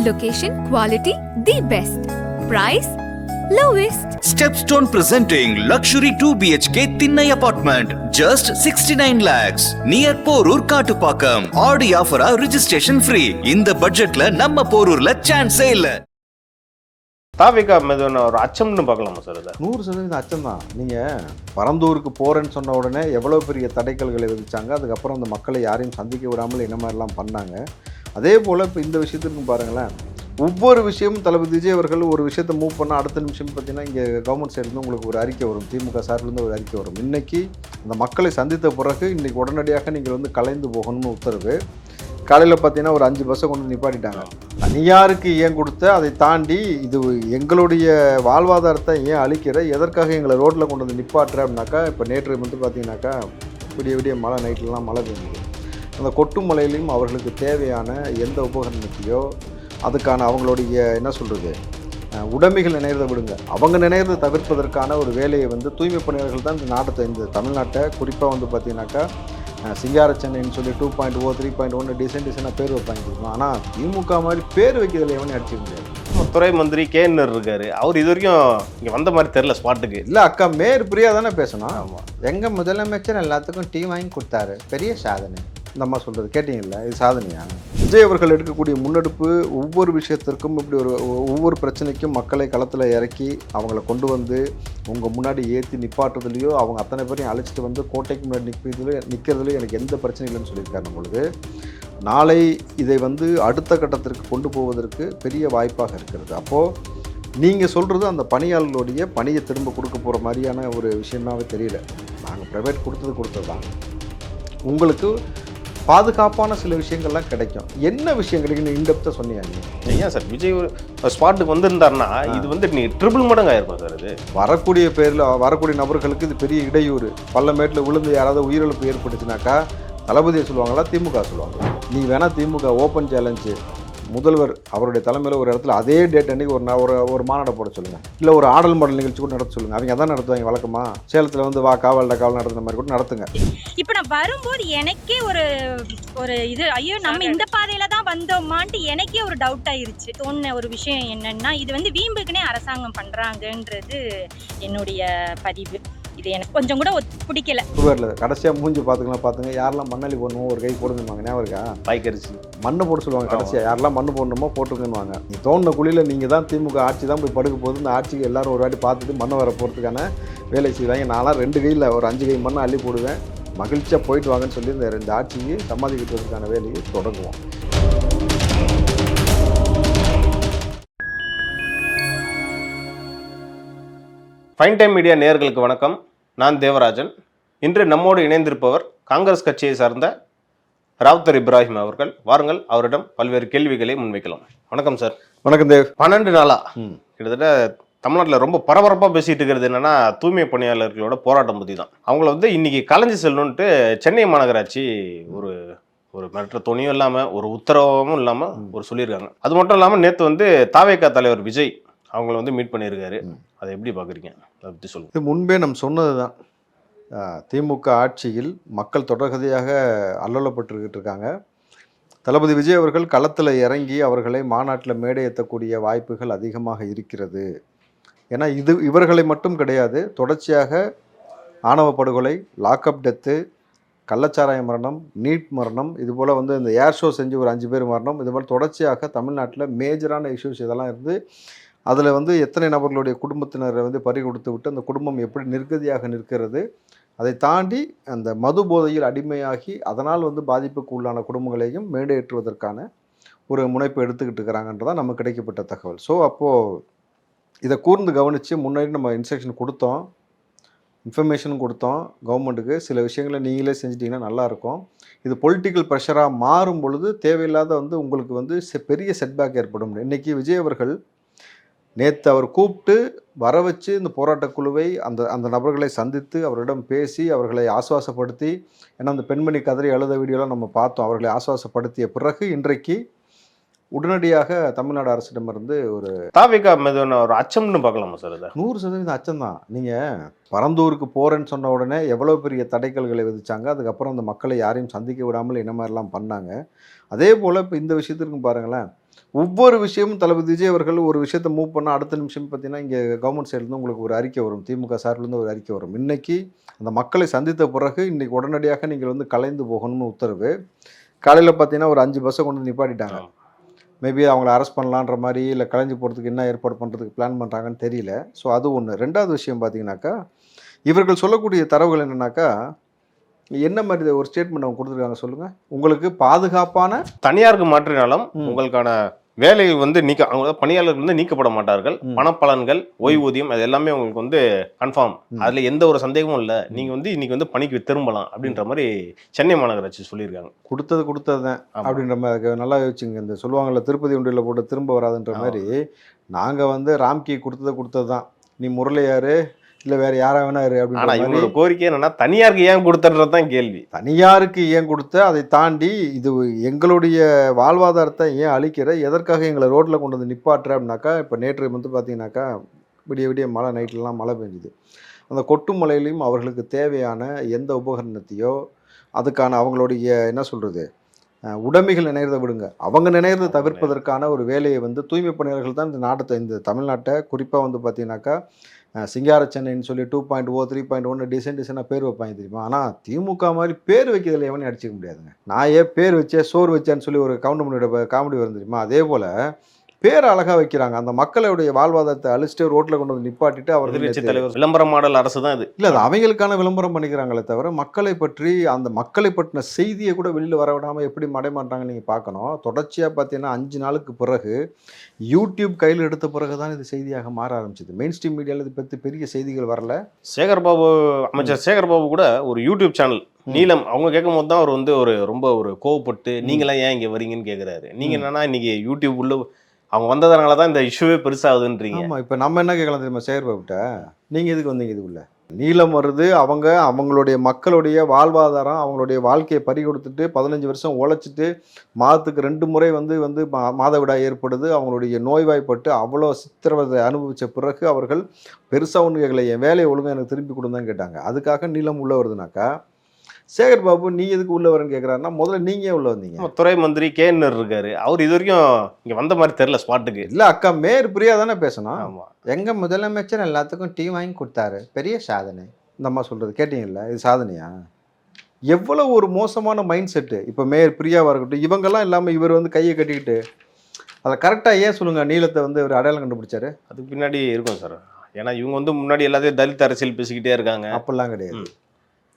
Location, quality, the best. Price, lowest. Stepstone presenting luxury 2 BHK Thinnai apartment just 69 lakhs near Porur Kattupakam. Audi offer registration free. இந்த பட்ஜெட்ல நம்ம போரூர்ல சான்ஸே இல்ல. தாவேகா மீதான ஒரு அச்சம்னு பார்க்கலாமா சார்? அதை 100% அச்சம் தான். நீங்கள் பரந்தூருக்கு போகிறேன்னு சொன்ன உடனே எவ்வளோ பெரிய தடைக்கல்களை விதிச்சாங்க, அதுக்கப்புறம் அந்த மக்களை யாரையும் சந்திக்க விடாமல் என்ன மாதிரிலாம் பண்ணாங்க. அதே போல் இப்போ இந்த விஷயத்துக்கும் பாருங்களேன், ஒவ்வொரு விஷயமும் தளபதி விஜய் அவர்கள் ஒரு விஷயத்தை மூவ் பண்ணால் அடுத்த நிமிஷம் பார்த்தீங்கன்னா இங்கே கவர்மெண்ட் சைட்லேருந்து உங்களுக்கு ஒரு அறிக்கை வரும், திமுக சார்பிலேருந்து ஒரு அறிக்கை வரும். இன்றைக்கி அந்த மக்களை சந்தித்த பிறகு இன்றைக்கி உடனடியாக நீங்கள் வந்து கலைந்து போகணும்னு உத்தரவு. காலையில் பார்த்தீங்கன்னா ஒரு 5 பஸ்ஸை கொண்டு நிப்பாட்டிட்டாங்க. தனியாருக்கு ஏன் கொடுத்த, அதை தாண்டி இது எங்களுடைய வாழ்வாதாரத்தை ஏன் அழிக்கிற, எதற்காக எங்களை ரோட்டில் கொண்டு வந்து நிப்பாட்டுற அப்படின்னாக்கா, இப்போ நேற்று வந்து பார்த்தீங்கன்னாக்கா விடிய மழை, நைட்லலாம் மழை பெய்யுது. அந்த கொட்டும் மலையிலையும் அவர்களுக்கு தேவையான எந்த உபகரணத்தையோ அதுக்கான அவங்களுடைய என்ன சொல்கிறது உடைமைகள் நினைறதை விடுங்க, அவங்க நினைறதை தவிர்ப்பதற்கான ஒரு வேலையை வந்து தூய்மை பணியாளர்கள் தான் இந்த தமிழ்நாட்டை குறிப்பாக வந்து பார்த்தீங்கன்னாக்கா சிங்கார சென்னைன்னு சொல்லி 2.0 3.1 டிசைனாக பேர் வைப்பாங்க. ஆனால் திமுக மாதிரி பேர் வைக்கிறதுல எவனே அடிச்சிக்க முடியாது. துறை மந்திரி கேஎன்ஆர் இருக்காரு, அவர் இது வரைக்கும் இங்கே வந்த மாதிரி தெரில ஸ்பாட்டுக்கு. இல்லை அக்கா மேயர் பிரியா தானே பேசணும். ஆமாம், எங்கள் முதலமைச்சர் எல்லாத்துக்கும் டீ வாங்கி கொடுத்தாரு, பெரிய சாதனை. இந்த அம்மா சொல்கிறது கேட்டிங்கல்ல, இது சாதனையா? விஜய் அவர்கள் எடுக்கக்கூடிய முன்னெடுப்பு ஒவ்வொரு விஷயத்திற்கும் இப்படி ஒவ்வொரு பிரச்சனைக்கும் மக்களை களத்தில் இறக்கி அவங்கள கொண்டு வந்து உங்கள் முன்னாடி ஏற்றி நிப்பாட்டுறதுலையோ அவங்க அத்தனை பேரையும் அழைச்சிட்டு வந்து கோட்டைக்கு முன்னாடி நிற்கிறதுலையோ எனக்கு எந்த பிரச்சனை இல்லைன்னு சொல்லியிருக்காரு. நம்மளுக்கு நாளை இதை வந்து அடுத்த கட்டத்திற்கு கொண்டு போவதற்கு பெரிய வாய்ப்பாக இருக்கிறது. அப்போது நீங்கள் சொல்கிறது அந்த பணியாளர்களுடைய பணியை திரும்ப கொடுக்க போகிற மாதிரியான ஒரு விஷயமாகவே தெரியல. நாங்கள் ப்ரைவேட் கொடுத்தது தான், உங்களுக்கு பாதுகாப்பான சில விஷயங்கள்லாம் கிடைக்கும். என்ன விஷயம் கிடைக்குன்னு இன்டெப்த்தாக சொன்னீங்க. ஏன் சார் விஜய் ஒரு ஸ்பாட்டுக்கு வந்திருந்தாருன்னா இது வந்து நீ ட்ரிபிள் மடங்கு ஆயிருக்கும் சார். இது வரக்கூடிய நபர்களுக்கு இது பெரிய இடையூறு. பள்ளமேட்டில் விழுந்து யாராவது உயிரிழப்பு ஏற்பட்டுச்சுனாக்கா தளபதியை சொல்லுவாங்களா, திமுக சொல்லுவாங்களா? நீ வேணால் திமுக ஓப்பன் சேலஞ்சு முதல்வர் அவருடைய தலைமையில் ஒரு இடத்துல அதே டேட் அன்றைக்கி ஒரு மாநாடை போட சொல்லுங்கள், இல்லை ஒரு ஆடல் மாடல் நிகழ்ச்சி கூட நடத்த சொல்லுங்கள். அவங்க அதான் நடத்துவாங்க வழக்கமாக. சேலத்தில் வந்து காவல் நடத்துன மாதிரி கூட நடத்துங்க. இப்போ நான் வரும்போது எனக்கே ஒரு இது, ஐயோ நம்ம இந்த பாதையில தான் வந்தோமான்ட்டு எனக்கே ஒரு டவுட் ஆயிருச்சு. தோணுன ஒரு விஷயம் என்னன்னா, இது வந்து வீம்புக்குனே அரசாங்கம் பண்றாங்கன்றது என்னுடைய பதிவு. இது எனக்கு கொஞ்சம் கூட பிடிக்கல. கடைசியாக மூஞ்சி பார்த்துங்க, யாரெல்லாம் மண்ணள்ளி போடணுமோ ஒரு கை போடுங்கன்னு ஞாபகம் இருக்கா? பாய்க்கரிசி மண்ணை போட சொல்லுவாங்க. கடைசியாக யாரெல்லாம் மண்ணு போடணுமோ போட்டுக்கணுவாங்க. நீ தோணுன குழியில் நீங்கள் தான் திமுக ஆட்சி தான் போய் படுக்க போகுது. இந்த ஆட்சிக்கு எல்லாரும் ஒரு வாட்டி பார்த்துட்டு மண்ணை வர போகிறதுக்கான வேலை செய்வாங்க. நான்லாம் 2 கையில் ஒரு 5 கை மண்ணை அள்ளி போடுவேன், மகிழ்ச்சியாக போயிட்டு வாங்கன்னு சொல்லி இந்த 2 ஆட்சிக்கு சமாதி கட்டுவதற்கான வேலையை தொடங்குவோம். ஃபைன் டைம் மீடியா நேயர்களுக்கு வணக்கம். நான் தேவராஜன். இன்று நம்மோடு இணைந்திருப்பவர் காங்கிரஸ் கட்சியை சார்ந்த ராவுத்தர் இப்ராஹிம் அவர்கள். வாருங்கள், அவரிடம் பல்வேறு கேள்விகளை முன்வைக்கலாம். வணக்கம் சார். வணக்கம் தேவ். 12 நாளா கிட்டத்தட்ட தமிழ்நாட்டில் ரொம்ப பரபரப்பாக பேசிகிட்டு இருக்கிறது என்னென்னா தூய்மை பணியாளர்களோட போராட்டம் பற்றி தான். அவங்கள வந்து இன்றைக்கி கலைஞ்சு செல்லணுன்ட்டு சென்னை மாநகராட்சி ஒரு மற்ற துணியும் இல்லாமல் ஒரு உத்தரவும் இல்லாமல் ஒரு சொல்லியிருக்காங்க. அது மட்டும் இல்லாமல் நேற்று வந்து தாவேகா தலைவர் விஜய் அவங்கள வந்து மீட் பண்ணியிருக்காரு. அதை எப்படி பார்க்குறீங்க? அதை பற்றி சொல்லுங்கள். இது முன்பே நம்ம சொன்னது தான். திமுக ஆட்சியில் மக்கள் தொடர்கதையாக அல்லலப்பட்டுக்கிட்டு இருக்காங்க. தளபதி விஜய் அவர்கள் களத்தில் இறங்கி அவர்களை மாநாட்டில் மேடை ஏற்றக்கூடிய வாய்ப்புகள் அதிகமாக இருக்கிறது. ஏன்னா இவர்களை மட்டும் கிடையாது, தொடர்ச்சியாக ஆணவ படுகொலை, லாக்அப் டெத்து, கள்ளச்சாராய மரணம், நீட் மரணம், இதுபோல் வந்து இந்த ஏர் ஷோ செஞ்சு ஒரு 5 பேர் மரணம், இதுபோல் தொடர்ச்சியாக தமிழ்நாட்டில் மேஜரான இஷ்யூஸ் இதெல்லாம் இருந்து அதில் வந்து எத்தனை நபர்களுடைய குடும்பத்தினரை வந்து பறி கொடுத்து விட்டு அந்த குடும்பம் எப்படி நிர்கதியாக நிற்கிறது, அதை தாண்டி அந்த மது போதையில் அடிமையாகி அதனால் வந்து பாதிப்புக்கு உள்ளான குடும்பங்களையும் மேடையேற்றுவதற்கான ஒரு முனைப்பு எடுத்துக்கிட்டு இருக்கிறாங்கன்றதான் நமக்கு கிடைக்கப்பட்ட தகவல். ஸோ அப்போது இதை கூர்ந்து கவனித்து முன்னாடி நம்ம இன்ஸ்ட்ரக்ஷன் கொடுத்தோம், இன்ஃபர்மேஷனும் கொடுத்தோம் கவர்மெண்ட்டுக்கு. சில விஷயங்களை நீங்களே செஞ்சிட்டிங்கன்னா நல்லாயிருக்கும். இது பொலிட்டிக்கல் ப்ரெஷராக மாறும் பொழுது தேவையில்லாத வந்து உங்களுக்கு வந்து பெரிய செட்பேக் ஏற்படும். இன்றைக்கி விஜய் அவர்கள் நேற்று அவர் கூப்பிட்டு வர வச்சு இந்த போராட்டக் குழுவை அந்த நபர்களை சந்தித்து அவரிடம் பேசி அவர்களை ஆசுவாசப்படுத்தி, ஏன்னா அந்த பெண்மணி கதறி அழுத வீடியோலாம் நம்ம பார்த்தோம், அவர்களை ஆசுவாசப்படுத்திய பிறகு இன்றைக்கு உடனடியாக தமிழ்நாடு அரசிடமிருந்து ஒரு தாவேகா மீதான ஒரு அச்சம்னு பார்க்கலாமா சார்? அதை 100% அச்சம் தான். நீங்கள் பரந்தூருக்கு போகிறேன்னு சொன்ன உடனே எவ்வளோ பெரிய தடைக்கல்களை விதிச்சாங்க, அதுக்கப்புறம் அந்த மக்களை யாரையும் சந்திக்க விடாமல் என்ன மாதிரிலாம் பண்ணாங்க. அதே போல் இப்போ இந்த விஷயத்திற்கும் பாருங்களேன், ஒவ்வொரு விஷயமும் தளபதி விஜய் அவர்கள் ஒரு விஷயத்தை மூவ் பண்ணால் அடுத்த நிமிஷம் பார்த்தீங்கன்னா இங்கே கவர்மெண்ட் சைட்லேருந்து உங்களுக்கு ஒரு அறிக்கை வரும், திமுக சார்பிலேருந்து ஒரு அறிக்கை வரும். இன்னைக்கு அந்த மக்களை சந்தித்த பிறகு இன்னைக்கு உடனடியாக நீங்கள் வந்து கலைந்து போகணும்னு உத்தரவு. காலையில் பார்த்தீங்கன்னா ஒரு 5 பஸ்ஸை கொண்டு வந்து நிப்பாட்டிட்டாங்க. மேபி அவங்கள அரெஸ்ட் பண்ணலான்ற மாதிரி இல்லை கலைஞ்சு போகிறதுக்கு என்ன ஏற்பாடு பண்ணுறதுக்கு பிளான் பண்ணுறாங்கன்னு தெரியல. ஸோ அது ஒன்று. ரெண்டாவது விஷயம் பார்த்தீங்கன்னாக்கா இவர்கள் சொல்லக்கூடிய தரவுகள் என்னன்னாக்கா என்ன மாதிரி ஒரு ஸ்டேட்மெண்ட் அவங்க கொடுத்துருக்காங்க சொல்லுங்கள். உங்களுக்கு பாதுகாப்பான தனியாருக்கு மாற்றினாலும் உங்களுக்கான வேலை வந்து அவங்க பணியாளர்கள் வந்து நீக்கப்பட மாட்டார்கள். பணப்பலன்கள், ஓய்வூதியம் அது எல்லாமே உங்களுக்கு வந்து கன்ஃபார்ம். அதுல எந்த ஒரு சந்தேகமும் இல்லை. நீங்க வந்து இன்னைக்கு வந்து பணிக்கு திரும்பலாம் அப்படின்ற மாதிரி சென்னை மாநகராட்சி சொல்லியிருக்காங்க. கொடுத்தது தான் அப்படின்ற மாதிரி நல்லா யோசிச்சுங்க. இந்த சொல்லுவாங்கல்ல திருப்பதி ஒன்றியில் போட்டு திரும்ப வராதுன்ற மாதிரி நாங்கள் வந்து ராம்கி கொடுத்தது தான். நீ முரளியாரு இல்லை வேற யாரா வேணா இரு அப்படின்னா இவங்களோட கோரிக்கை என்னன்னா தனியாருக்கு ஏன் கொடுத்துறதுதான் கேள்வி. தனியாருக்கு ஏன் கொடுத்த, அதை தாண்டி இது எங்களுடைய வாழ்வாதாரத்தை ஏன் அழிக்கிற, எதற்காக எங்களை ரோட்டில் கொண்டு வந்து நிப்பாட்டுற அப்படின்னாக்கா இப்போ நேற்று வந்து பார்த்தீங்கன்னாக்கா விடிய மழை, நைட்லலாம் மழை பெஞ்சுது. அந்த கொட்டு மலையிலையும் அவர்களுக்கு தேவையான எந்த உபகரணத்தையோ அதுக்கான அவங்களுடைய என்ன சொல்கிறது உடைமைகள் நினைறதை விடுங்க, அவங்க நினைறதை தவிர்ப்பதற்கான ஒரு வேலையை வந்து தூய்மை பணியாளர்கள் தான் இந்த தமிழ்நாட்டை குறிப்பாக வந்து பார்த்தீங்கன்னாக்கா சிங்கார சென்னைன்னு சொல்லி 2.0 3.1 டிசைனாக பேர் வைப்பாங்க தெரியுமா. ஆனால் திமுக மாதிரி பேர் வைக்கிறதுல எவனையும் அடிச்சிக்க முடியாதுங்க. நான் ஏன் பேர் வச்சேன் சோறு வச்சேன்னு சொல்லி ஒரு கவுண்டமணியோட காமெடி வரும் தெரியுமா. அதே போல் பேர் அழகாக வைக்கிறாங்க. அந்த மக்களுடைய வாழ்வாதாரத்தை அழிச்சிட்டு ரோட்டில் கொண்டு வந்து நிப்பாட்டிட்டு அவர்கள் தலைவர் விளம்பரம் மாடல் அரசு தான் இது. இல்லை, அது அவங்களுக்கான விளம்பரம் பண்ணிக்கிறாங்களே தவிர மக்களை பற்றி அந்த மக்களை பற்றின செய்தியை கூட வெளியில் வர விடாமல் எப்படி மடைமாட்டாங்கன்னு நீங்கள் பார்க்கணும். தொடர்ச்சியாக பார்த்தீங்கன்னா 5 நாளுக்கு பிறகு யூடியூப் கையில் எடுத்த பிறகு தான் இது செய்தியாக மாற ஆரம்பிச்சது. மெயின் ஸ்ட்ரீம் மீடியாவில் இது பற்றி பெரிய செய்திகள் வரல. அமைச்சர் சேகர்பாபு கூட ஒரு யூடியூப் சேனல் நீலம் அவங்க கேட்கும் போது தான் அவர் வந்து ரொம்ப கோவப்பட்டு நீங்களாம் ஏன் இங்கே வரீங்கன்னு கேட்குறாரு. நீங்கள் என்னன்னா இன்னைக்கு யூடியூப் உள்ள அவங்க வந்ததுனால தான் இந்த இஷ்யூவே பெருசாகுதுன்றீங்க. ஆமாம், இப்போ நம்ம என்ன கேட்கலாம் தெரியுமா சேகர்பாபுட்ட, நீங்கள் எதுக்கு வந்தீங்க இதுக்குள்ள? நீலம் வருது, அவங்களுடைய மக்களுடைய வாழ்வாதாரம் அவங்களுடைய வாழ்க்கையை பறி கொடுத்துட்டு 15 வருஷம் உழைச்சிட்டு மாதத்துக்கு 2 முறை வந்து மாதவிடாய் ஏற்படுது. அவங்களுடைய நோய்வாய்ப்பட்டு அவ்வளோ சித்திரவதை அனுபவித்த பிறகு அவர்கள் பெருசாக ஒன்று கேட்கல, என் வேலையை ஒழுங்காக எனக்கு திருப்பி கொடுன்னு கேட்டாங்க. அதுக்காக நீலம் உள்ளே வருதுனாக்கா சேகர்பாபு நீ எதுக்கு உள்ள வரேன்னு கேட்குறாருன்னா முதல்ல நீங்கள் உள்ள வந்தீங்க. துறை மந்திரி கேன்னர் இருக்காரு, அவர் இது வரைக்கும் இங்கே வந்த மாதிரி தெரியல ஸ்பாட்டுக்கு. இல்லை அக்கா மேயர் பிரியா தானே பேசணும். ஆமாம், எங்கள் முதலமைச்சர் எல்லாத்துக்கும் டீ வாங்கி கொடுத்தாரு, பெரிய சாதனை. இந்த அம்மா சொல்கிறது கேட்டீங்கல்ல, இது சாதனையா? எவ்வளோ ஒரு மோசமான மைண்ட் செட்டு. இப்போ மேயர் பிரியாவாக இருக்கட்டும், இவங்கெல்லாம் இல்லாமல் இவர் வந்து கையை கட்டிக்கிட்டு அதை கரெக்டாக ஏன் சொல்லுங்கள் நீளத்தை வந்து இவர் அடையாளம் கண்டுபிடிச்சாரு? அதுக்கு பின்னாடி இருக்கும் சார். ஏன்னா இவங்க வந்து முன்னாடி எல்லாத்தையும் தலித் அரசியல் பேசிக்கிட்டே இருக்காங்க. அப்படிலாம் கிடையாது.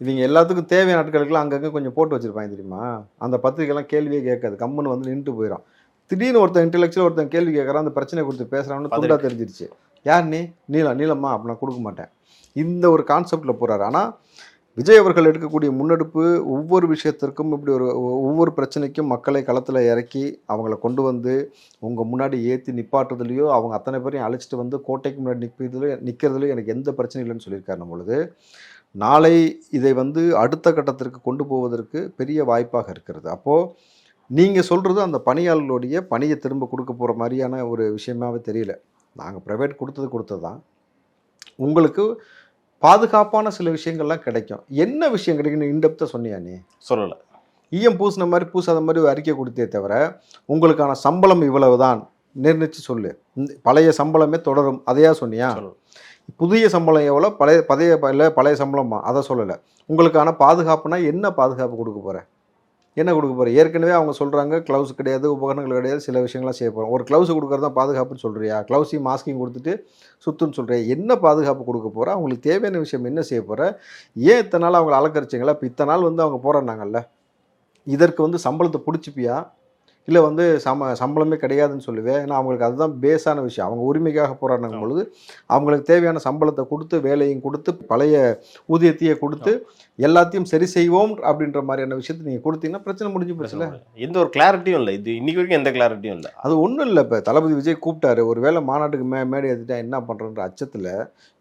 இவங்க எல்லாத்துக்கும் தேவையான நாட்களுக்கெல்லாம் அங்கங்கே கொஞ்சம் போட்டு வச்சுருப்பாங்க தெரியுமா. அந்த பத்திரிக்கைலாம் கேள்வியே கேட்காது, கம்முன்னு வந்து நின்று போயிடும். திடீர்னு ஒருத்தன் இன்டெலெக்சுவல் ஒருத்தன் கேள்வி கேட்குறான், அந்த பிரச்சனை கொடுத்து பேசுகிறான்னு துண்டா தெரிஞ்சிருச்சு. யார் நீ? நீளம்மா, அப்போ நான் கொடுக்க மாட்டேன். இந்த ஒரு கான்செப்டில் போகிறாரு. ஆனால் விஜய் அவர்கள் எடுக்கக்கூடிய முன்னெடுப்பு ஒவ்வொரு விஷயத்திற்கும் இப்படி ஒவ்வொரு பிரச்சனைக்கும் மக்களை களத்தில் இறக்கி அவங்கள கொண்டு வந்து உங்கள் முன்னாடி ஏற்றி நிப்பாட்டுறதுலையோ அவங்க அத்தனை பேரையும் அழைச்சிட்டு வந்து கோட்டைக்கு முன்னாடி நிற்கிறதுலையோ எனக்கு எந்த பிரச்சனையும் இல்லைன்னு சொல்லியிருக்காரு. நம்மளுது நாளை இதை வந்து அடுத்த கட்டத்திற்கு கொண்டு போவதற்கு பெரிய வாய்ப்பாக இருக்கிறது. அப்போது நீங்கள் சொல்கிறது அந்த பணியாளர்களுடைய பணியை திரும்ப கொடுக்க போகிற மாதிரியான ஒரு விஷயமாகவே தெரியல. நாங்கள் ப்ரைவேட் கொடுத்தது தான், உங்களுக்கு பாதுகாப்பான சில விஷயங்கள்லாம் கிடைக்கும். என்ன விஷயம் கிடைக்குன்னு இன்டெப்த்தாக சொன்னியா? நீ சொல்லலை. ஈயம் பூசின மாதிரி பூசாத மாதிரி ஒரு அறிக்கை கொடுத்தே தவிர உங்களுக்கான சம்பளம் இவ்வளவு தான் நிர்ணயிச்சு சொல்லு, பழைய சம்பளமே தொடரும் அதையா சொன்னியா? புதிய சம்பளம் எவ்வளோ, பழைய சம்பளமா அதை சொல்லலை. உங்களுக்கான பாதுகாப்புனா என்ன பாதுகாப்பு கொடுக்க போகிற, என்ன கொடுக்க போகிற? ஏற்கனவே அவங்க சொல்கிறாங்க க்ளவுஸ் கிடையாது, உபகரணங்கள் கிடையாது, சில விஷயங்கள்லாம் செய்ய போகிறோம். ஒரு க்ளவுஸ் கொடுக்குறது தான் பாதுகாப்புன்னு சொல்கிறியா? க்ளவுஸையும் மாஸ்கையும் கொடுத்துட்டு சுத்துன்னு சொல்கிறியா? என்ன பாதுகாப்பு கொடுக்க போகிற? அவங்களுக்கு தேவையான விஷயம் என்ன செய்ய போகிற? ஏன் இத்தனை நாள் அவங்களை அலக்கரிச்சிங்களா? இப்போ இத்தனை நாள் வந்து அவங்க போகிறாங்கல்ல, இதற்கு வந்து சம்பளத்தை பிடிச்சிப்பியா இல்லை வந்து சம்பளமே கிடையாதுன்னு சொல்லுவேன்? ஏன்னா அவங்களுக்கு அதுதான் பேஸான விஷயம். அவங்க உரிமைக்காக போராடின பொழுது அவங்களுக்கு தேவையான சம்பளத்தை கொடுத்து வேலையும் கொடுத்து பழைய ஊதியத்தையே கொடுத்து எல்லாத்தையும் சரி செய்வோம் அப்படின்ற மாதிரியான விஷயத்தை நீங்கள் கொடுத்தீங்கன்னா பிரச்சனை முடிஞ்சு போச்சுல. எந்த ஒரு கிளாரிட்டியும் இல்லை, இது இன்னைக்கு வரைக்கும் எந்த கிளாரிட்டியும் இல்லை. அது ஒன்றும் இல்லை. இப்போ தளபதி விஜய் கூப்பிட்டாரு, ஒரு வேளை மாநாட்டுக்கு மேடை ஏற்றிட்டா என்ன பண்ணுறன்ற அச்சத்தில்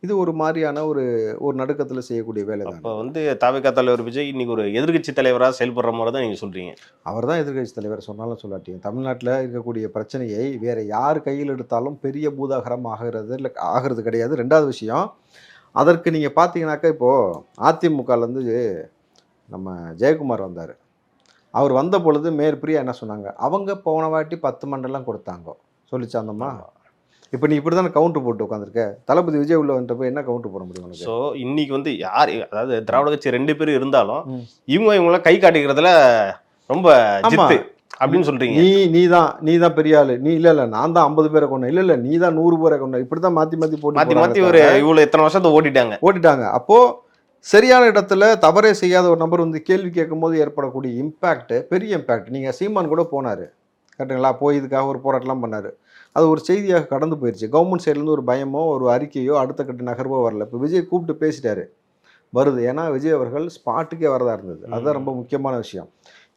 இது ஒரு மாதிரியான ஒரு நடுக்கத்தில் செய்யக்கூடிய வேலை தான். இப்போ வந்து தவிக தலைவர் விஜய் இன்னைக்கு ஒரு எதிர்கட்சி தலைவராக செயல்படுற மாதிரி தான் நீங்கள் சொல்கிறீங்க. அவர் தான் எதிர்கட்சி தலைவர் சொன்னாலும் சொல்லாட்டியும் தமிழ்நாட்டில் இருக்கக்கூடிய பிரச்சனையை வேறு யார் கையில் எடுத்தாலும் பெரிய பூதாகரம் ஆகிறது கிடையாது. ரெண்டாவது விஷயம், அதற்கு நீங்கள் பார்த்தீங்கன்னாக்கா இப்போது அதிமுகலேருந்து நம்ம ஜெயக்குமார் வந்தார். அவர் வந்த பொழுது மேற்பிரியா என்ன சொன்னாங்க, அவங்க போன வாட்டி 10 மண்டலம் கொடுத்தாங்க சொல்லிச்சு அந்தம்மா. இப்போ நீ இப்படி தானே கவுண்டர் போட்டு உட்காந்துருக்க. தளபதி விஜய் உள்ள வந்துட்டு போய் என்ன கவுண்டர் போட முடியும் உனக்கு? ஸோ இன்னைக்கு வந்து யார், அதாவது திராவிட கட்சி 2 பேரும் இருந்தாலும் இவங்களாம் கை காட்டிக்கிறதுல ரொம்ப ஜித்து அப்படின்னு சொல்றீங்க. நீ தான் பெரிய ஆளு, நீ இல்ல நான் தான் 50 பேரை கொண்டேன், இல்ல நீ தான் 100 பேரை கொண்ட, இப்படிதான் மாத்தி மாத்தி ஒரு இவ்வளவு எத்தனை வருஷத்தை ஓட்டிட்டாங்க. அப்போ சரியான இடத்துல தவறே செய்யாத ஒரு நபர் வந்து கேள்வி கேட்கும் போது ஏற்படக்கூடிய இம்பாக்ட் பெரிய இம்பாக்ட். நீங்க சீமான் கூட போனாரு கரெக்டுங்களா, போய் இதுக்காக ஒரு போராட்டம்லாம் பண்ணாரு, அது ஒரு செய்தியாக கடந்து போயிடுச்சு. கவர்மெண்ட் சைட்லேருந்து ஒரு பயமோ ஒரு அறிக்கையோ அடுத்த கட்ட நகர்வோ வரல. இப்போ விஜய் கூப்பிட்டு பேசிட்டாரு, வருது. ஏன்னா விஜய் அவர்கள் ஸ்பாட்டுக்கே வரதா இருந்தது. அதுதான் ரொம்ப முக்கியமான விஷயம்.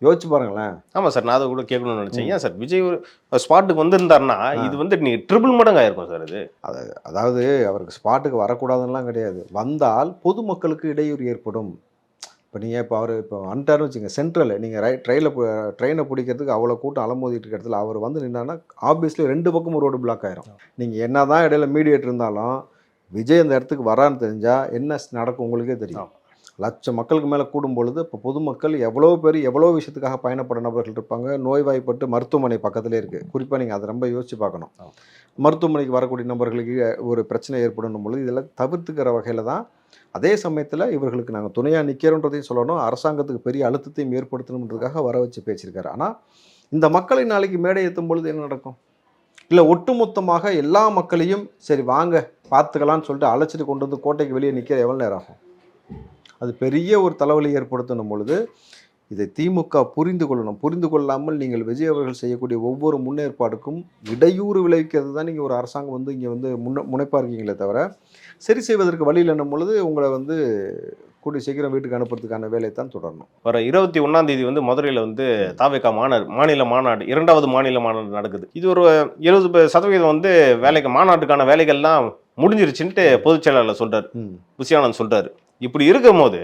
யோசிச்சு பாருங்களேன். ஆமாம் சார், நான் அதை கூட கேட்கணும்னு நினச்சேன். ஏன் சார் விஜய் ஒரு ஸ்பாட்டுக்கு வந்திருந்தாருன்னா இது வந்து நீ ட்ரிபிள் மடங்கு ஆயிருக்கும் சார். இது அதாவது அவருக்கு ஸ்பாட்டுக்கு வரக்கூடாதுன்னெலாம் கிடையாது, வந்தால் பொதுமக்களுக்கு இடையூறு ஏற்படும். இப்போ நீங்கள் இப்போ வந்துட்டாருன்னு வச்சுங்க, சென்ட்ரல் நீங்கள் ட்ரெயினை பிடிக்கிறதுக்கு அவ்வளோ கூட்டம் அலமோதிட்டு இருக்க இடத்துல அவர் வந்து நின்னான்னா ஆப்வியஸ்லி 2 பக்கமும் ரோடு பிளாக் ஆயிரும். நீங்கள் என்ன தான் இடையில மீடியேட் இருந்தாலும் விஜய் அந்த இடத்துக்கு வரான்னு தெரிஞ்சால் என்ன நடக்கும் உங்களுக்கே தெரியும். லட்சம் மக்களுக்கு மேலே கூடும் பொழுது இப்போ பொதுமக்கள் எவ்வளோ பேர் எவ்வளோ விஷயத்துக்காக பயணப்பட நபர்கள் இருப்பாங்க. நோய்வாய்ப்பட்டு மருத்துவமனை பக்கத்துலேயே இருக்குது. குறிப்பாக நீங்கள் அதை ரொம்ப யோசிச்சு பார்க்கணும். மருத்துவமனைக்கு வரக்கூடிய நபர்களுக்கு ஒரு பிரச்சனை ஏற்படும் பொழுது இதெல்லாம் தவிர்த்துக்கிற வகையில் தான். அதே சமயத்தில் இவர்களுக்கு நாங்கள் துணையாக நிற்கிறோன்றதையும் சொல்லணும், அரசாங்கத்துக்கு பெரிய அழுத்தத்தையும் ஏற்படுத்தணுன்றதுக்காக வர வச்சு பேசியிருக்காரு. ஆனால் இந்த மக்களை நாளைக்கு மேடை ஏற்றும் பொழுது என்ன நடக்கும்? இல்லை ஒட்டுமொத்தமாக எல்லா மக்களையும் சரி வாங்க பார்த்துக்கலான்னு சொல்லிட்டு அழைச்சிட்டு கொண்டு வந்து கோட்டைக்கு வெளியே நிற்கிற எவ்வளோ நேரம் ஆகும்? அது பெரிய ஒரு தலைவலி ஏற்படுத்தணும் பொழுது இதை திமுக புரிந்து கொள்ளணும். புரிந்து கொள்ளாமல் நீங்கள் விஜய் அவர்கள் செய்யக்கூடிய ஒவ்வொரு முன்னேற்பாடுக்கும் இடையூறு விளைவிக்கிறது தான் நீங்கள் ஒரு அரசாங்கம் வந்து இங்கே வந்து முனைப்பாக இருக்கீங்களே தவிர சரி செய்வதற்கு வழி இல்லைன்னும் பொழுது உங்களை வந்து கூடிய சீக்கிரம் வீட்டுக்கு அனுப்புறதுக்கான வேலையை தான் தொடரணும். வர 21ஆம் தேதி வந்து மதுரையில் வந்து தாவேகா மாநில மாநாடு 2வது மாநில மாநாடு நடக்குது. இது ஒரு 70% வந்து மாநாட்டுக்கான வேலைகள்லாம் முடிஞ்சிருச்சுன்ட்டு பொதுச் செயலாளர் சொல்றாரு, புசியானந்த் சொல்றாரு. இப்படி இருக்கும் போது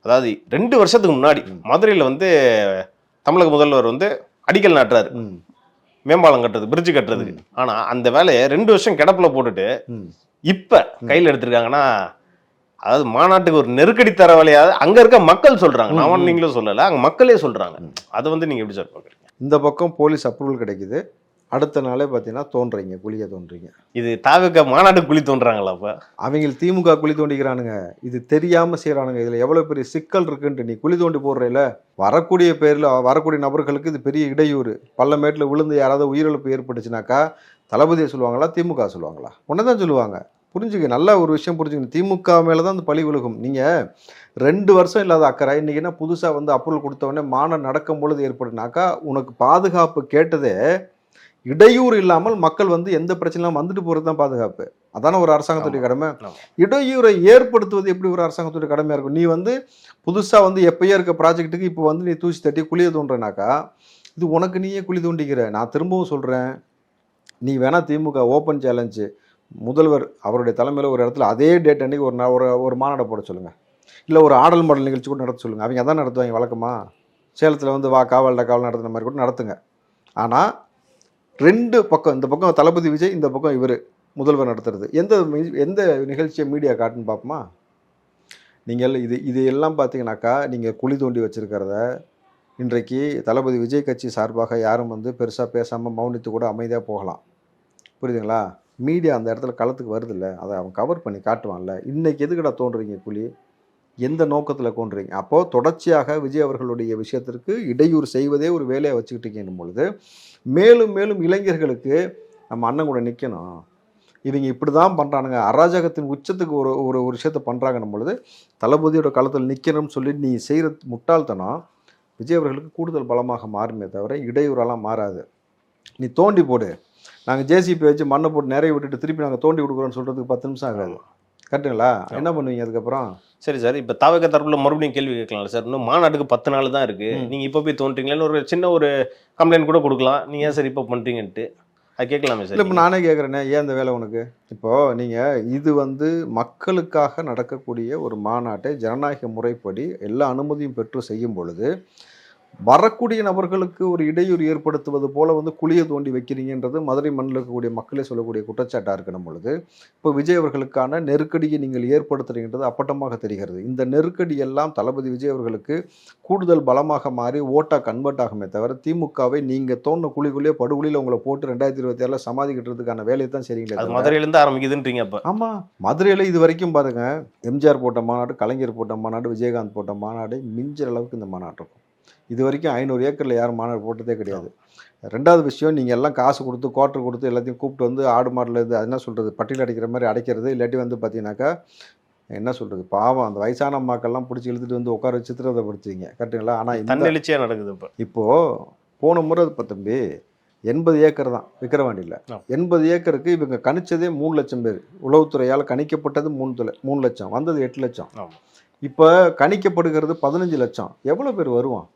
அதாவது 2 வருஷத்துக்கு முன்னாடி மதுரையில் வந்து தமிழக முதல்வர் வந்து அடிக்கல் நாட்டுறாரு மேம்பாலம் கட்டுறது, பிரிட்ஜ் கட்டுறதுக்கு. ஆனா அந்த வேலையை 2 வருஷம் கிடப்புல போட்டுட்டு இப்ப கையில் எடுத்திருக்காங்கன்னா அதாவது மாநாட்டுக்கு ஒரு நெருக்கடி தர வேலையாவது அங்க இருக்க மக்கள் சொல்றாங்க. நான் நீங்களும் சொல்லல, அங்க மக்களே சொல்றாங்க. அதை வந்து நீங்க எப்படி சார் பாக்குறீங்க? இந்த பக்கம் போலீஸ் அப்ரூவல் கிடைக்குது, அடுத்த நாளே பார்த்தீங்கன்னா தோன்றீங்க, குழிய தோன்றீங்க. இது தாவேகா மாநாட்டுக்கு குழி தோன்றாங்களா? அப்ப அவங்க திமுக குழி தோண்டிக்கிறானுங்க, இது தெரியாம செய்யறானுங்க. இதுல எவ்வளவு பெரிய சிக்கல் இருக்குன்ட்டு நீ குழி தோண்டி போடுறேல, வரக்கூடிய பேர்ல வரக்கூடிய நபர்களுக்கு இது பெரிய இடையூறு. பள்ளமேட்டில் விழுந்து யாராவது உயிரிழப்பு ஏற்பட்டுச்சுனாக்கா தளபதியை சொல்லுவாங்களா திமுக சொல்லுவாங்களா? ஒன்னதான் சொல்லுவாங்க. புரிஞ்சுக்க, நல்ல ஒரு விஷயம் புரிஞ்சுக்கணும். திமுக மேலே தான் அந்த பழி விழுகும். நீங்கள் 2 வருஷம் இல்லாத அக்கறை இன்றைக்கி என்ன புதுசாக வந்து அப்ரூவல் கொடுத்தவொடனே மாநாடு நடக்கும் பொழுது ஏற்படுனாக்கா உனக்கு பாதுகாப்பு கேட்டதே இடையூறு இல்லாமல் மக்கள் வந்து எந்த பிரச்சனையும் வந்துட்டு போகிறது தான் பாதுகாப்பு. அதான ஒரு அரசாங்கத்துடைய கடமை. இடையூறை ஏற்படுத்துவது எப்படி ஒரு அரசாங்கத்துடைய கடமையாக இருக்கும்? நீ வந்து புதுசாக வந்து எப்பயோ இருக்க ப்ராஜெக்ட்டுக்கு இப்போ வந்து நீ தூசி தட்டி குழியை தோன்றனாக்கா இது உனக்கு நீயே குழி தோண்டிக்கிற. நான் திரும்பவும் சொல்கிறேன், நீ வேணா திமுக ஓப்பன் சேலஞ்சு முதல்வர் அவருடைய தலைமையில் ஒரு இடத்துல அதே டேட் அன்றைக்கி ஒரு மாநாடை போட சொல்லுங்கள், இல்லை ஒரு ஆடல் மாடல் நிகழ்ச்சி கூட நடத்த சொல்லுங்கள். அவங்க அதான் நடத்துவாங்க வழக்கமாக. சேலத்தில் வந்து காவல் நடத்துன மாதிரி கூட நடத்துங்க. ஆனால் 2 பக்கம், இந்த பக்கம் தளபதி விஜய், இந்த பக்கம் இவர் முதல்வர் நடத்துறது, எந்த நிகழ்ச்சியை மீடியா காட்டுன்னு பார்ப்போமா? நீங்கள் இது எல்லாம் பார்த்தீங்கன்னாக்கா நீங்கள் குழி தோண்டி வச்சுருக்கிறத இன்றைக்கு தளபதி விஜய் கட்சி சார்பாக யாரும் வந்து பெருசாக பேசாமல் மௌனித்து கூட அமைதியாக போகலாம். புரியுதுங்களா? மீடியா அந்த இடத்துல களத்துக்கு வருதில்ல, அதை அவன் கவர் பண்ணி காட்டுவான்ல. இன்றைக்கி எதுக்கடா தோன்றுறீங்க குழி? எந்த நோக்கத்தில் தோன்றுறீங்க? அப்போது தொடர்ச்சியாக விஜய் அவர்களுடைய விஷயத்திற்கு இடையூறு செய்வதே ஒரு வேலையை வச்சுக்கிட்டு பொழுது மேலும் மேலும் இளைஞர்களுக்கு நம்ம அண்ணன் கூட நிற்கணும், இவங்க இப்படி தான் பண்ணுறானுங்க, அராஜகத்தின் உச்சத்துக்கு ஒரு விஷயத்தை பண்ணுறாங்கன்னும் பொழுது தளபதியோட களத்தில் நிற்கணும்னு சொல்லி நீ செய்கிற முட்டாள்தனம் விஜய் அவர்களுக்கு கூடுதல் பலமாக மாறுமே தவிர இடையூறெல்லாம் மாறாது. நீ தோண்டி போடு, நாங்கள் ஜேசிபி வச்சு மண்ணை போட்டு நிறைய விட்டுட்டு திருப்பி நாங்கள் தோண்டி கொடுக்குறோன்னு சொல்கிறதுக்கு 10 நிமிஷம் ஆகாது. கரெக்டுங்களா? என்ன பண்ணுவீங்க அதுக்கப்புறம்? சரி சார், இப்போ தாவேகா தரப்புல மறுபடியும் கேள்வி கேட்கலாம் சார். இன்னும் மாநாட்டுக்கு 10 நாள் தான் இருக்குது, நீங்கள் இப்போ போய் தோன்றீங்களேன்னு ஒரு சின்ன ஒரு கம்ப்ளைண்ட் கூட கொடுக்கலாம். நீங்கள் ஏன் சார் இப்போ பண்ணுறீங்கன்ட்டு அது கேட்கலாமே சார். இப்போ நானே கேட்குறேனே, ஏன் இந்த வேலை உனக்கு? இப்போது நீங்கள் இது வந்து மக்களுக்காக நடக்கக்கூடிய ஒரு மாநாட்டை ஜனநாயக முறைப்படி எல்லா அனுமதியும் பெற்று செய்யும் பொழுது வரக்கூடிய நபர்களுக்கு ஒரு இடையூறு ஏற்படுத்துவது போல வந்து குழியை தோண்டி வைக்கிறீங்கன்றது மதுரை மண்ணில் இருக்கக்கூடிய மக்களே சொல்லக்கூடிய குற்றச்சாட்டாக இருக்கணும் பொழுது இப்போ விஜய் அவர்களுக்கான நெருக்கடியை நீங்கள் ஏற்படுத்துறீங்கிறது அப்பட்டமாக தெரிகிறது. இந்த நெருக்கடி எல்லாம் தளபதி விஜய் அவர்களுக்கு கூடுதல் பலமாக மாறி ஓட்டாக கன்வெர்ட் ஆகுமே தவிர திமுகவை நீங்கள் தோண்டின குழிக்குள்ளேயே படுகொலியில் உங்களை போட்டு 2026 சமாதி கட்டுறதுக்கான வேலையை தான் சரிங்களே. அது மதுரையிலேருந்து ஆரம்பிக்குதுன்றீங்க அப்போ? ஆமாம், மதுரையில் இது வரைக்கும் பாருங்க, எம்ஜிஆர் போட்ட மாநாடு, கலைஞர் போட்ட மாநாடு, விஜயகாந்த் போட்ட மாநாடு மிஞ்சிற அளவுக்கு இந்த மாநாடு இருக்கும். இது வரைக்கும் 500 ஏக்கரில் யாரும் மாநாடு போட்டதே கிடையாது. ரெண்டாவது விஷயம், நீங்கள் எல்லாம் காசு கொடுத்து குவார்டர் கொடுத்து எல்லாத்தையும் கூப்பிட்டு வந்து ஆடு மாடில் இது அது என்ன சொல்கிறது பட்டியல் அடிக்கிற மாதிரி அடைக்கிறது. இல்லாட்டி வந்து பார்த்தீங்கன்னாக்கா என்ன சொல்கிறது பாவம் அந்த வயசான அம்மாக்கள்லாம் பிடிச்சி இழுத்துட்டு வந்து உட்கார சித்திரவதைப்படுத்துவீங்க கரெக்டுங்களா? ஆனால் தன்னெழுச்சியாக நடக்குது. இப்போது போன முறை இப்போ தம்பி 80 ஏக்கர் தான் விக்கிரவாண்டியில். 80 ஏக்கருக்கு இவங்க கணிச்சதே 3 லட்சம் பேர். உளவுத்துறையால் கணிக்கப்பட்டது 3 லட்சம், வந்தது 8 லட்சம். இப்போ கணிக்கப்படுகிறது 15 லட்சம். எவ்வளோ பேர் வருவான்?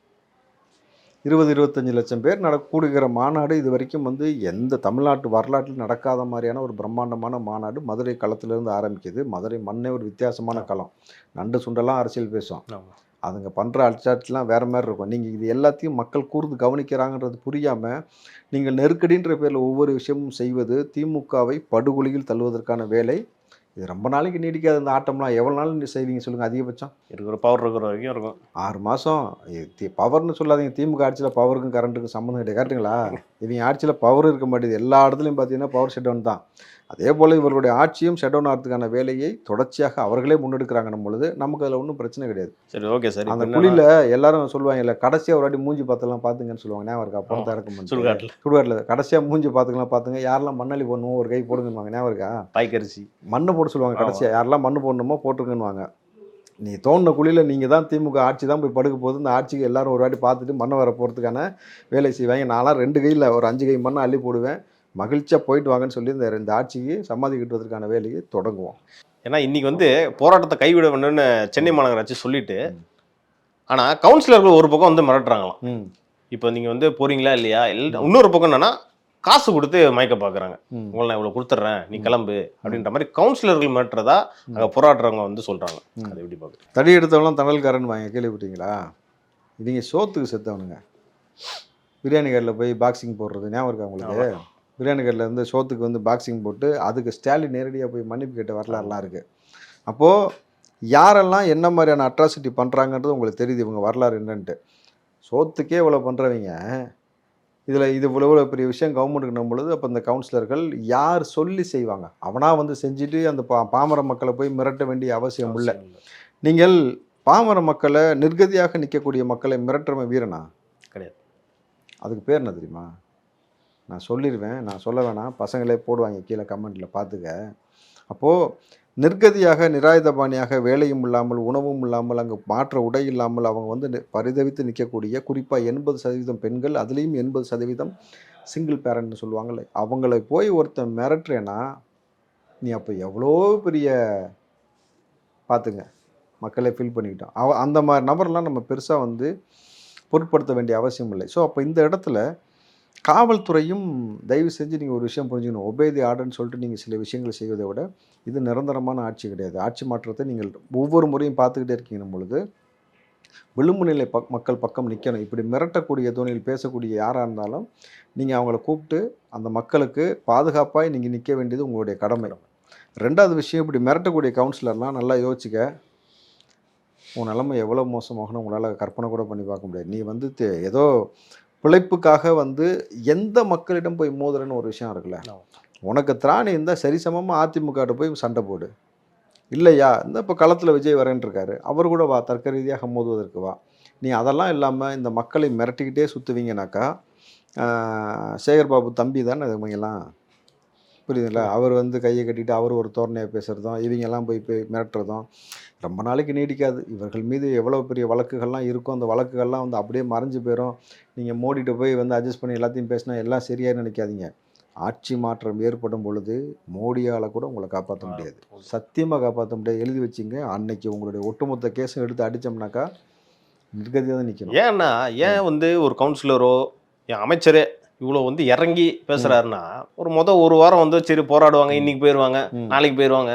20-25 லட்சம் பேர் கூடுகிற மாநாடு இது வரைக்கும் வந்து எந்த தமிழ்நாட்டு வரலாற்றில் நடக்காத மாதிரியான ஒரு பிரம்மாண்டமான மாநாடு மதுரை களத்திலிருந்து ஆரம்பிக்குது. மதுரை மண்ணே ஒரு வித்தியாசமான களம். நண்டு சுண்டெல்லாம் அரசியல் பேசும். அதுங்க பண்ணுற அல்சாட்லாம் வேறு மாதிரி இருக்கும். நீங்கள் இது எல்லாத்தையும் மக்கள் கூர்ந்து கவனிக்கிறாங்கன்றது புரியாமல் நீங்கள் நெருக்கடின்ற பேரில் ஒவ்வொரு விஷயமும் செய்வது திமுகவை படுகொலியில் தள்ளுவதற்கான வேலை. இது ரொம்ப நாளைக்கு நீடிக்காது. இந்த ஆட்டம்லாம் எவ்வளோ நாள் செய்வீங்க சொல்லுங்கள்? அதிகபட்சம் இருக்கிற பவர் இருக்கிற வரைக்கும் இருக்கும். 6 மாதம். பவர்னு சொல்லாதீங்க. திமுக ஆட்சியில் பவருக்கும் கரண்ட்டுக்கும் சம்மந்தம் கிடையாது கரெக்டுங்களா? இவங்க ஆட்சியில் பவர் இருக்க மாட்டேது. எல்லா இடத்துலையும் பார்த்தீங்கன்னா பவர் ஷட் டவுன் தான். அதே போல் இவர்களுடைய ஆட்சியும் ஷட் டவுன் ஆகிறதுக்கான வேலையை தொடர்ச்சியாக அவர்களே முன்னெடுக்கிறாங்கன்னும் பொழுது நமக்கு அதில் ஒன்றும் பிரச்சனை கிடையாது. சரி, ஓகே சார். அந்த குழியில் எல்லாரும் சொல்லுவாங்க இல்லை கடைசியாக ஒரு வாட்டி மூஞ்சி பார்த்துலாம் பார்த்துங்கன்னு சொல்லுவாங்க. ஞாபகம் இருக்கா? அப்புறம் திறக்கும் சுடுகாட்டில் கடைசியாக மூஞ்சி பார்த்துக்கலாம் பார்த்துங்க. யாரெல்லாம் மண்ணாளி போடணுமோ ஒரு கை போடுங்கன்னுவாங்க. ஞாபகம் இருக்கா? பாய்க்கரிசி மண்ணை போட சொல்லுவாங்க. கடைசியாக யாரெல்லாம் மண்ணு போடணுமோ போட்டுருங்கன்னுவாங்க. நீ தோண்டின குழியில் நீங்கள் தான் திமுக ஆட்சி தான் போய் படுக்க போகுது. இந்த ஆட்சிக்கு எல்லாரும் ஒரு வாட்டி பார்த்துட்டு மண்ணை வர போகிறதுக்கான வேலை செய்வாங்க. நான்லாம் 2 கையில் ஒரு 5 கை மண்ணை அள்ளி போடுவேன். மகிழ்ச்சியாக போயிட்டு வாங்கன்னு சொல்லி இந்த ஆட்சிக்கு சமாதி கட்டுவதற்கான வேலையை தொடங்குவோம். ஏன்னா இன்னைக்கு வந்து போராட்டத்தை கைவிட வேணும்னு சென்னை மாநகராட்சி சொல்லிட்டு, ஆனால் கவுன்சிலர்கள் ஒரு பக்கம் வந்து மிரட்டுறாங்களாம். இப்போ நீங்கள் வந்து போறீங்களா இல்லையா? இன்னொரு பக்கம் என்னன்னா காசு கொடுத்து மயக்க பார்க்குறாங்க. உங்களை நான் இவ்வளோ கொடுத்துட்றேன், நீ கிளம்பு அப்படின்ற மாதிரி கவுன்சிலர்கள் மிரட்டுறதா அங்கே போராடுறவங்க வந்து சொல்கிறாங்க. அதை எப்படி பார்க்குறேன்? தடி எடுத்தவங்களாம் தணல்காரன் வாங்க கேள்விப்பட்டீங்களா? இவங்க சோத்துக்கு செத்தவனுங்க. பிரியாணி கடையில் போய் பாக்ஸிங் போடுறது ஞாபகம் இருக்கா உங்களுக்கு? பிரியாணி கடையில் வந்து சோத்துக்கு வந்து பாக்ஸிங் போட்டு அதுக்கு ஸ்டாலின் நேரடியாக போய் மன்னிப்பு கேட்ட வரலாறுலாம் இருக்குது. அப்போது யாரெல்லாம் என்ன மாதிரியான அட்ராசிட்டி பண்ணுறாங்கன்றது உங்களுக்கு தெரியுது இவங்க வரலாறு என்னன்ட்டு. சோத்துக்கே இவ்வளோ பண்ணுறவங்க இதில் இது இவ்வளோ பெரிய விஷயம் கவர்மெண்ட்டுக்கு பொழுது அப்போ இந்த கவுன்சிலர்கள் யார் சொல்லி செய்வாங்க? அவனாக வந்து செஞ்சுட்டு அந்த பாமர மக்களை போய் மிரட்ட வேண்டிய அவசியம் இல்லை. நீங்கள் பாமர மக்களை நிர்கதியாக நிற்கக்கூடிய மக்களை மிரட்டுற வீரனா கிடையாது. அதுக்கு பேர் என்ன தெரியுமா? நான் சொல்லிடுவேன், நான் சொல்ல வேணாம், பசங்களே போடுவாங்க கீழே கமெண்ட்டில் பார்த்துக்க. அப்போது நிர்கதியாக நிராயுதபாணியாக வேலையும் இல்லாமல் உணவும் இல்லாமல் அங்கே மாற்ற உடை இல்லாமல் அவங்க வந்து பரிதவித்து நிற்கக்கூடிய குறிப்பாக 80% பெண்கள், அதுலேயும் 80% சிங்கிள் பேரண்ட்னு சொல்லுவாங்கள்ல, அவங்களை போய் ஒருத்தன் மிரட்டுறேன்னா நீ அப்போ எவ்வளோ பெரிய பார்த்துங்க மக்களே ஃபீல் பண்ணிக்கிட்டோம். அந்த மாதிரி நபர்லாம் நம்ம பெருசாக வந்து பொருட்படுத்த வேண்டிய அவசியம் இல்லை. ஸோ அப்போ இந்த இடத்துல காவல்துறையும் தயவு செஞ்சு நீங்கள் ஒரு விஷயம் புரிஞ்சுக்கணும். ஒபே தி ஆர்டர்னு சொல்லிட்டு நீங்கள் சில விஷயங்கள் செய்வதை விட இது நிரந்தரமான ஆட்சி கிடையாது. ஆட்சி மாற்றத்தை நீங்கள் ஒவ்வொரு முறையும் பார்த்துக்கிட்டே இருக்கீங்கன்னும் பொழுது விளிம்பு நிலை மக்கள் பக்கம் நிற்கணும். இப்படி மிரட்டக்கூடிய தோணியில் பேசக்கூடிய யாராக இருந்தாலும் நீங்கள் அவங்கள கூப்பிட்டு அந்த மக்களுக்கு பாதுகாப்பாக நீங்கள் நிற்க வேண்டியது உங்களுடைய கடமை. ரெண்டாவது விஷயம், இப்படி மிரட்டக்கூடிய கவுன்சிலர்லாம் நல்லா யோசிச்சுக்க. உன் நிலைமை எவ்வளோ மோசமாகணும் உங்களால் கற்பனை கூட பண்ணி பார்க்க முடியாது. நீ வந்து ஏதோ பிழைப்புக்காக வந்து எந்த மக்களிடம் போய் மோதுறன்னு ஒரு விஷயம் இருக்குல்ல. உனக்கு திராணி இருந்தால் சரிசமமாக அதிமுக போய் சண்டை போடு. இல்லையா இந்த இப்போ களத்தில் விஜய் வரேன்ருக்காரு, அவர் கூட வா, தர்க்க ரீதியாக மோதுவதற்கு வா. நீ அதெல்லாம் இல்லாமல் இந்த மக்களை மிரட்டிக்கிட்டே சுற்றுவீங்கனாக்கா சேகர்பாபு தம்பி தானே இவங்கெல்லாம், புரியுதுங்களா? அவர் வந்து கையை கட்டிட்டு அவர் ஒரு தோரணையாக பேசுகிறதும் இவங்கெல்லாம் போய் மிரட்டுறதும் ரொம்ப நாளைக்கு நீடிக்காது. இவர்கள் மீது எவ்வளோ பெரிய வழக்குகள்லாம் இருக்கும், அந்த வழக்குகள்லாம் வந்து அப்படியே மறைஞ்சு போயிடும். நீங்கள் மோடிட்டு போய் வந்து அட்ஜஸ்ட் பண்ணி எல்லாத்தையும் பேசினா எல்லாம் சரியாக நினைக்காதீங்க. ஆட்சி மாற்றம் ஏற்படும் பொழுது மோடியால் கூட உங்களை காப்பாற்ற முடியாது, சத்தியமாக காப்பாற்ற முடியாது. எழுதி வச்சிங்க. அன்னைக்கு உங்களுடைய ஒட்டுமொத்த கேஸும் எடுத்து அடித்தோம்னாக்கா நிர்கதியாக தான் நிற்கணும். ஏன்னா ஏன் வந்து ஒரு கவுன்சிலரோ என் அமைச்சரே இவ்வளோ வந்து இறங்கி பேசுகிறாருன்னா ஒரு வாரம் வந்து சரி போராடுவாங்க, இன்னைக்கு போயிடுவாங்க, நாளைக்கு போயிடுவாங்க.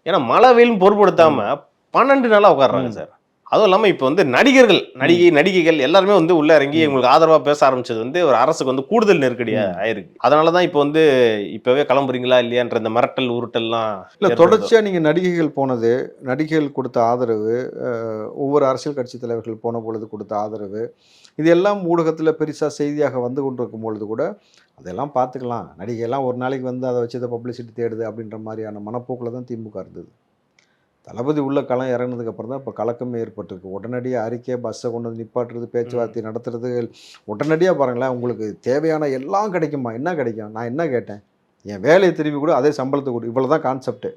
ஏன்னா மழை வெயிலும் பொருட்படுத்தாமல் 12 நாளாக உட்காடுறாங்க சார். அதுவும் இல்லாமல் இப்போ வந்து நடிகைகள் எல்லாருமே வந்து உள்ள இறங்கி உங்களுக்கு ஆதரவாக பேச ஆரம்பிச்சது வந்து ஒரு அரசுக்கு வந்து கூடுதல் நெருக்கடியாக ஆயிருக்கு. அதனால தான் இப்போ வந்து இப்போவே கிளம்புறீங்களா இல்லையான்ற இந்த மிரட்டல் உருட்டல்லாம் இல்லை, தொடர்ச்சியாக நீங்கள் நடிகைகள் போனது, நடிகைகள் கொடுத்த ஆதரவு, ஒவ்வொரு அரசியல் கட்சி தலைவர்கள் போன பொழுது கொடுத்த ஆதரவு, இது எல்லாம் ஊடகத்தில் பெருசாக செய்தியாக வந்து கொண்டிருக்கும் பொழுது கூட அதெல்லாம் பார்த்துக்கலாம், நடிகையெல்லாம் ஒரு நாளைக்கு வந்து அதை வச்சு அதை பப்ளிசிட்டி தேடுது அப்படின்ற மாதிரியான மனப்போக்கில் தான் திமுக இருந்தது. தளபதி உள்ள களம் இறங்கினதுக்கு அப்புறம் தான் இப்போ கலக்கமே ஏற்பட்டிருக்கு. உடனடியாக அறிக்கை, பஸ்ஸை கொண்டு வந்து நிப்பாட்டுறது, பேச்சுவார்த்தை நடத்துறது, உடனடியாக பாருங்களேன், உங்களுக்கு தேவையான எல்லாம் கிடைக்குமா? என்ன கிடைக்கும்? நான் என்ன கேட்டேன்? என் வேலையை திரும்பி கூட அதே சம்பளத்தை கொடு, இவ்வளோ தான் கான்செப்ட்டு.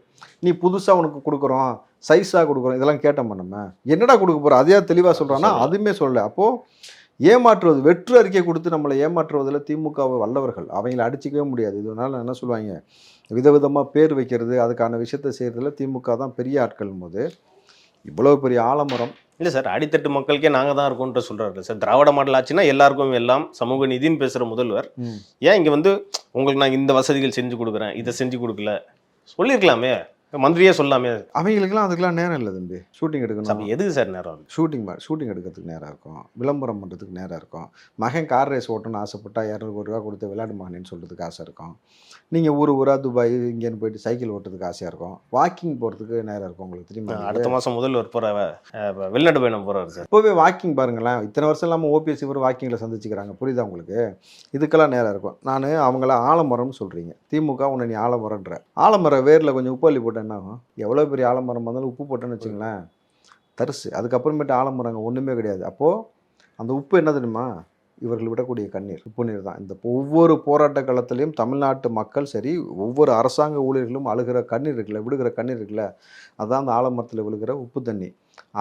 நீ புதுசாக உனக்கு கொடுக்குறோம், சைஸாக கொடுக்குறோம், இதெல்லாம் கேட்டோம் நம்ம. என்னடா கொடுக்க போகிறோம்? அதையா தெளிவாக சொல்கிறான்னா அதுவுமே சொல்லலை. அப்போது ஏமாற்றுவது, வெற்று அறிக்கை கொடுத்து நம்மளை ஏமாற்றுவதில் திமுகவை வல்லவர்கள், அவங்கள அடிச்சிக்கவே முடியாது. இதனால என்ன சொல்லுவாங்க, விதவிதமாக பேர் வைக்கிறது, அதுக்கான விஷயத்தை செய்கிறதுல திமுக தான் பெரிய ஆட்கள் போது இவ்வளோ பெரிய ஆலமரம். இல்லை சார், அடித்தட்டு மக்களுக்கே நாங்கள் தான் இருக்கோன்ற சொல்கிறாரு சார். திராவிட மாடல் ஆச்சுன்னா எல்லாருக்கும் எல்லாம் சமூக நீதினு பேசுகிற முதல்வர் ஏன் இங்கே வந்து உங்களுக்கு நான் இந்த வசதிகள் செஞ்சு கொடுக்குறேன், இதை செஞ்சு கொடுக்கல சொல்லியிருக்கலாமே, மந்திரியே சொல்லாமே. அவங்களுக்குலாம் அதுக்கெல்லாம் நேரம் இல்லை தம்பி. ஷூட்டிங் எடுக்கணும், எதுக்கு சார் நேரம்? ஷூட்டிங் எடுக்கிறதுக்கு நேரம் இருக்கும், விளம்பரம் பண்ணுறதுக்கு நேரம் இருக்கும், மகன் கார் ரேஸ் ஓட்டணும்னு ஆசைப்பட்டா 200 ரூபா கொடுத்து விளையாடு மகனேன்னு சொல்கிறதுக்கு ஆசை இருக்கும். நீங்கள் ஊராக துபாய் இங்கேன்னு போயிட்டு சைக்கிள் ஓட்டுறதுக்கு ஆசையாக இருக்கும், வாக்கிங் போகிறதுக்கு நேரம் இருக்கும். உங்களுக்கு தெரியுமா, அடுத்த மாதம் முதல்வர் போகிற வெளிநாடு பயணம் போகிறாரு சார். இப்போவே வாக்கிங் பாருங்களேன், இத்தனை வருஷம் இல்லாமல் ஓபிஎஸ் இவர் வாக்கிங்கில் சந்திச்சுக்கிறாங்க, புரியுதா உங்களுக்கு? இதுக்கெல்லாம் நேரம் இருக்கும். நான் அவங்கள ஆலமரம்னு சொல்கிறீங்க, திமுக உன்னை நீ ஆலமரன்ற, ஆலமரம் வேரில் கொஞ்சம் உப்பு அள்ளி போட்டேன் என்ன ஆகும்? எவ்வளோ பெரிய ஆலமரம் வந்தாலும் உப்பு போட்டேன்னு வச்சுங்களேன், தரிசு. அதுக்கப்புறமேட்டு ஆலமரங்க ஒன்றுமே கிடையாது. அப்போது அந்த உப்பு என்ன தெரியுமா? இவர்கள் விடக்கூடிய கண்ணீர், உப்பு நீர் தான். இந்த ஒவ்வொரு போராட்ட காலத்திலையும் தமிழ்நாட்டு மக்கள் சரி, ஒவ்வொரு அரசாங்க ஊழியர்களும் அழுகிற கண்ணீர் இருக்குல்ல, விடுகிற கண்ணீர் இருக்குல்ல, அதுதான் அந்த ஆலமரத்தில் விழுகிற உப்பு தண்ணி.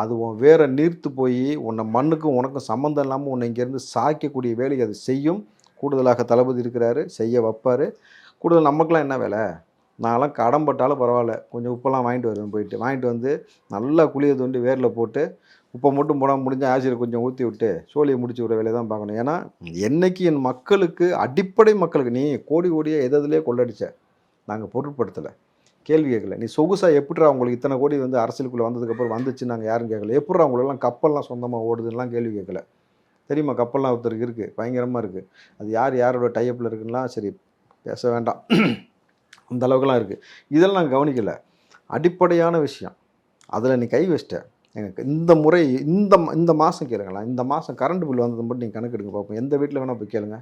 அது வேற நீர்த்து போய் உன்னை மண்ணுக்கும் உனக்கும் சம்மந்தம் இல்லாமல் உன்னை இங்கேருந்து சாய்க்கக்கூடிய வேலையை அது செய்யும். கூடுதலாக தளபதி இருக்கிறாரு, செய்ய வைப்பார். கூடுதல் நமக்குலாம் என்ன வேலை? நான்லாம் கடன் பட்டாலும் பரவாயில்ல, கொஞ்சம் உப்பெல்லாம் வாங்கிட்டு வருவேன், வாங்கிட்டு வந்து நல்லா குழியை தோண்டி வேரில் போட்டு உப்பை மட்டும் போனால் முடிஞ்ச ஆசிரியர் கொஞ்சம் ஊற்றி விட்டு சோழியை முடிச்சு விட வேலையை தான் பார்க்கணும். ஏன்னா என்னைக்கு என் மக்களுக்கு, அடிப்படை மக்களுக்கு, நீ கோடியாக எதுலேயே கொள்ளடிச்ச, நாங்கள் பொருட்படுத்தலை, கேள்வி கேட்கல. நீ சொகுசாக எப்படிரா உங்களுக்கு இத்தனை கோடி வந்து அரசியலுக்குள்ளே வந்ததுக்கப்புறம் வந்துச்சு நாங்கள் யாரும் கேட்கல. எப்படிரா அவங்களெல்லாம் கப்பல்லாம் சொந்தமாக ஓடுதுன்னெலாம் கேள்வி கேட்கல. தெரியுமா, கப்பல்லாம் ஒருத்தருக்கு இருக்குது, பயங்கரமாக இருக்குது. அது யாரோட டைப்பில் இருக்குன்னா சரி பேச வேண்டாம், அந்த அளவுக்குலாம் இருக்குது. இதெல்லாம் நான் கவனிக்கலை. அடிப்படையான விஷயம் அதில் நீ கை வச்சிட்ட. எனக்கு இந்த முறை இந்த மாதம் கேளுங்களேன், இந்த மாதம் கரண்ட் பில் வந்தது மட்டும் நீங்கள் கணக்கு எடுங்க பார்ப்போம். எந்த வீட்டில் வேணால் போய் கேளுங்க.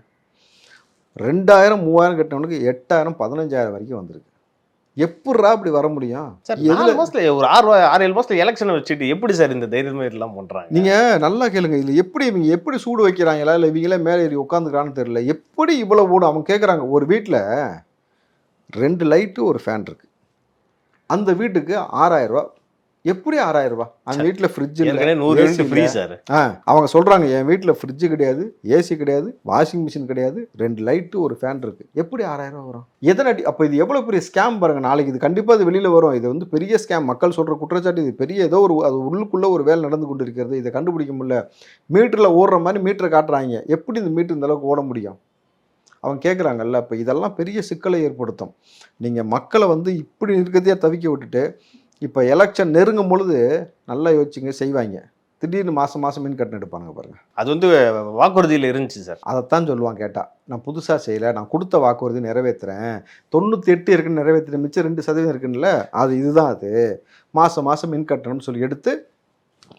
2000 3000 கட்டினவனுக்கு 8000 15000 வரைக்கும் வந்திருக்கு. எப்படிரா அப்படி வர முடியும்? சார் 4 மாதத்துல ஒரு 6-7 மாதத்துல எலெக்ஷனை வச்சுட்டு எப்படி சார் இந்த தைரியமே எல்லாம் பண்ணுறாங்க? நீங்கள் நல்லா கேளுங்க. இதில் இவங்க எப்படி சூடு வைக்கிறாங்களா, இல்லை இவங்களே மேலே ஏறி உட்காந்துக்கிறான்னு தெரியல. எப்படி இவ்வளோ ஓடும்? அவங்க கேட்குறாங்க, ஒரு வீட்டில் 2 லைட்டு ஒரு ஃபேன் இருக்குது, அந்த வீட்டுக்கு 6000 ரூபா. எப்படி 6000 ரூபா? அந்த வீட்டில் ஃப்ரிட்ஜ் ஃப்ரீ சார். அவங்க சொல்கிறாங்க, என் வீட்டில் ஃப்ரிட்ஜு கிடையாது, ஏசி கிடையாது, வாஷிங் மிஷின் கிடையாது, 2 லைட்டு ஒரு ஃபேன் இருக்குது, எப்படி 6000 ரூபா வரும்? எதனடி? அப்போ இது எவ்வளோ பெரிய ஸ்கேம் பாருங்கள். நாளைக்கு இது கண்டிப்பாக இது வெளியில் வரும். இது வந்து பெரிய ஸ்கேம், மக்கள் சொல்கிற குற்றச்சாட்டு. இது பெரிய ஏதோ ஒரு அது உள்ளுக்குள்ளே ஒரு வேலை நடந்து கொண்டு இருக்கிறது, இதை கண்டுபிடிக்க முடியல. மீட்டரில் ஓடுற மாதிரி மீட்டரை காட்டுறாங்க, எப்படி இந்த மீட்டர் இந்த அளவுக்கு ஓட முடியும்? அவங்க கேட்குறாங்கல்ல. அப்போ இதெல்லாம் பெரிய சிக்கலை ஏற்படுத்தும். நீங்கள் மக்களை வந்து இப்படி இருக்கிறதையே தவிக்க விட்டுட்டு இப்போ எலெக்ஷன் நெருங்கும் பொழுது நல்லா யோசிச்சுங்க செய்வாங்க. திடீர்னு மாதம் மின் கட்டணம் எடுப்பாங்க பாருங்கள். அது வந்து வாக்குறுதியில் இருந்துச்சு சார். அதைத்தான் சொல்லுவான் கேட்டால், நான் புதுசாக செய்யலை, நான் கொடுத்த வாக்குறுதி நிறைவேற்றுறேன், 98 இருக்குன்னு நிறைவேற்றுறேன், மிச்சம் 2% இருக்குன்னுல, அது இதுதான். அது மாதம் மின் கட்டணம்னு சொல்லி எடுத்து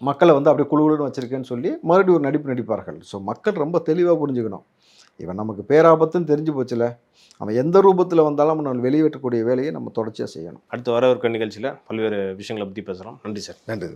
மக்களை வந்து அப்படியே குழுன்னு வச்சுருக்கேன்னு சொல்லி மறுபடியும் ஒரு நடிப்பு நடிப்பார்கள். ஸோ மக்கள் ரொம்ப தெளிவாக புரிஞ்சுக்கணும், இவன் நமக்கு பேராபத்துன்னு தெரிஞ்சு போச்சுல, அவன் எந்த ரூபத்தில் வந்தாலும் நம்ம வெளியேற்றக்கூடிய வேலையை நம்ம தொடர்ச்சியாக செய்யணும். அடுத்து வர இருக்க நிகழ்ச்சியில் பல்வேறு விஷயங்களை பற்றி பேசுகிறோம். நன்றி சார். நன்றி.